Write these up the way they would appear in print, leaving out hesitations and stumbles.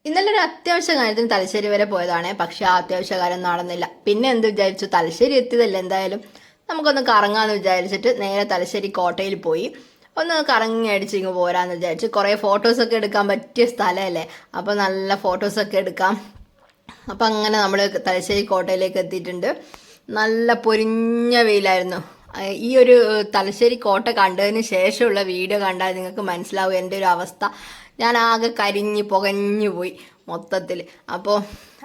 ഇന്നലെ ഒരു അത്യാവശ്യ കാര്യത്തിന് തലശ്ശേരി വരെ പോയതാണ്. പക്ഷെ ആ അത്യാവശ്യ കാര്യം നടന്നില്ല. പിന്നെ എന്ത് വിചാരിച്ചു, തലശ്ശേരി എത്തിയതല്ലേ, എന്തായാലും നമുക്കൊന്ന് കറങ്ങാന്ന് വിചാരിച്ചിട്ട് നേരെ തലശ്ശേരി കോട്ടയിൽ പോയി ഒന്ന് കറങ്ങി അടിച്ച് ഇങ്ങ് പോരാന്ന് വിചാരിച്ചു. കുറേ ഫോട്ടോസൊക്കെ എടുക്കാൻ പറ്റിയ സ്ഥലമല്ലേ, അപ്പോൾ നല്ല ഫോട്ടോസൊക്കെ എടുക്കാം. അപ്പം അങ്ങനെ നമ്മൾ തലശ്ശേരി കോട്ടയിലേക്ക് എത്തിയിട്ടുണ്ട്. നല്ല പൊരിഞ്ഞ വെയിലായിരുന്നു. ഈ ഒരു തലശ്ശേരി കോട്ട കണ്ടതിന് ശേഷമുള്ള വീഡിയോ കണ്ടാൽ നിങ്ങൾക്ക് മനസ്സിലാവും എൻ്റെ ഒരു അവസ്ഥ. ഞാൻ ആകെ കരിഞ്ഞ് പുകഞ്ഞു പോയി മൊത്തത്തിൽ. അപ്പോൾ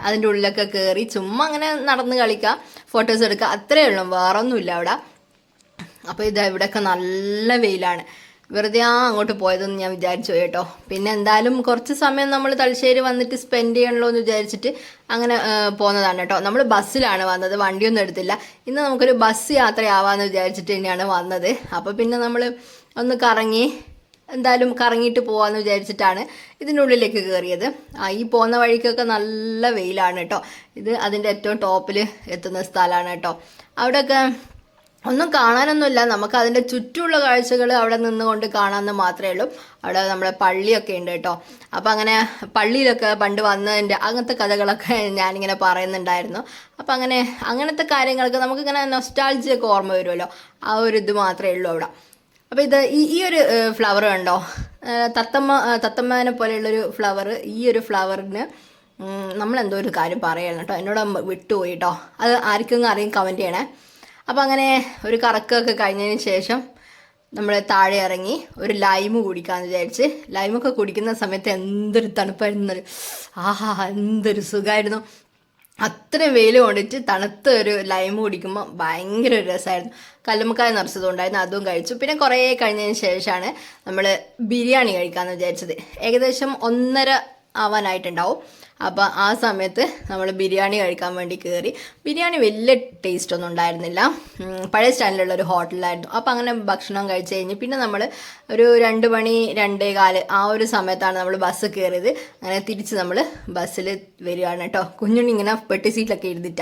അതിൻ്റെ ഉള്ളിലൊക്കെ കയറി ചുമ്മാ അങ്ങനെ നടന്ന് കളിക്കുക, ഫോട്ടോസ് എടുക്കുക, അത്രയേ ഉള്ളൂ, വേറൊന്നുമില്ല അവിടെ. അപ്പോൾ ഇത് ഇവിടെയൊക്കെ നല്ല വെയിലാണ്. വെറുതെ അങ്ങോട്ട് പോയതെന്ന് ഞാൻ വിചാരിച്ചു കേട്ടോ. പിന്നെ എന്തായാലും കുറച്ച് സമയം നമ്മൾ തലശ്ശേരി വന്നിട്ട് സ്പെൻഡ് ചെയ്യണല്ലോ എന്ന് വിചാരിച്ചിട്ട് അങ്ങനെ പോകുന്നതാണ് കേട്ടോ. നമ്മൾ ബസ്സിലാണ് വന്നത്, വണ്ടിയൊന്നും എടുത്തില്ല. ഇന്ന് നമുക്കൊരു ബസ് യാത്രയാവാമെന്ന് വിചാരിച്ചിട്ട് തന്നെയാണ് വന്നത്. അപ്പോൾ പിന്നെ നമ്മൾ ഒന്ന് കറങ്ങി, എന്തായാലും കറങ്ങിയിട്ട് പോകാമെന്ന് വിചാരിച്ചിട്ടാണ് ഇതിൻ്റെ ഉള്ളിലേക്ക് കയറിയത്. ഈ പോകുന്ന വഴിക്കൊക്കെ നല്ല വെയിലാണ് കേട്ടോ. ഇത് അതിൻ്റെ ഏറ്റവും ടോപ്പിൽ എത്തുന്ന സ്ഥലമാണ് കേട്ടോ. അവിടെയൊക്കെ ഒന്നും കാണാനൊന്നുമില്ല, നമുക്ക് അതിൻ്റെ ചുറ്റുമുള്ള കാഴ്ചകൾ അവിടെ നിന്നുകൊണ്ട് കാണാമെന്ന് മാത്രമേ ഉള്ളൂ. അവിടെ നമ്മുടെ പള്ളിയൊക്കെ ഉണ്ട് കേട്ടോ. അപ്പം അങ്ങനെ പള്ളിയിലൊക്കെ പണ്ട് വന്നതിൻ്റെ അങ്ങനത്തെ കഥകളൊക്കെ ഞാനിങ്ങനെ പറയുന്നുണ്ടായിരുന്നു. അപ്പം അങ്ങനത്തെ കാര്യങ്ങളൊക്കെ നമുക്കിങ്ങനെ നൊസ്റ്റാൾജിയൊക്കെ ഓർമ്മ വരുമല്ലോ, ആ ഒരു ഇത് മാത്രമേ ഉള്ളൂ അവിടെ. അപ്പോൾ ഇത് ഈ ഒരു ഫ്ലവർ കണ്ടോ, തത്തമ്മേനെ പോലെയുള്ളൊരു ഫ്ലവർ. ഈ ഒരു ഫ്ലവറിന് നമ്മളെന്തോ ഒരു കാര്യം പറയണം കേട്ടോ, എന്നോട് വിട്ടുപോയി കേട്ടോ. അത് ആർക്കെങ്കിലും അറിയും, കമൻറ്റ് ചെയ്യണേ. അപ്പോൾ അങ്ങനെ ഒരു കറക്കമൊക്കെ കഴിഞ്ഞതിന് ശേഷം നമ്മൾ താഴെ ഇറങ്ങി ഒരു ലൈമ് കുടിക്കാമെന്ന് വിചാരിച്ച്. ലൈമൊക്കെ കുടിക്കുന്ന സമയത്ത് എന്തൊരു തണുപ്പായിരുന്നു, ആഹാ എന്തൊരു സുഖമായിരുന്നു. അത്രയും വെയിൽ കൊണ്ടിട്ട് തണുത്ത ഒരു ലൈം കുടിക്കുമ്പോൾ ഭയങ്കര ഒരു രസമായിരുന്നു. കല്ലുമ്മക്കായ നിറച്ചതുകൊണ്ടായിരുന്നു, അതും കഴിച്ചു. പിന്നെ കുറേ കഴിഞ്ഞതിന് ശേഷമാണ് നമ്മൾ ബിരിയാണി കഴിക്കാമെന്ന് വിചാരിച്ചത്. ഏകദേശം 1:30 ആവാനായിട്ടുണ്ടാവും. അപ്പോൾ ആ സമയത്ത് നമ്മൾ ബിരിയാണി കഴിക്കാൻ വേണ്ടി കയറി. ബിരിയാണി വലിയ ടേസ്റ്റ് ഒന്നും ഉണ്ടായിരുന്നില്ല, പഴയ സ്റ്റാൻഡിലുള്ളൊരു ഹോട്ടലിലായിരുന്നു. അപ്പോൾ അങ്ങനെ ഭക്ഷണം കഴിച്ച് കഴിഞ്ഞ് പിന്നെ നമ്മൾ ഒരു 2 മണി 2:15 ആ ഒരു സമയത്താണ് നമ്മൾ ബസ് കയറിയത്. അങ്ങനെ തിരിച്ച് നമ്മൾ ബസ്സിൽ വരികയാണ് കേട്ടോ. കുഞ്ഞുണ്ണി ഇങ്ങനെ പെട്ടി സീറ്റിലൊക്കെ ഇരുന്നിട്ടാണ്.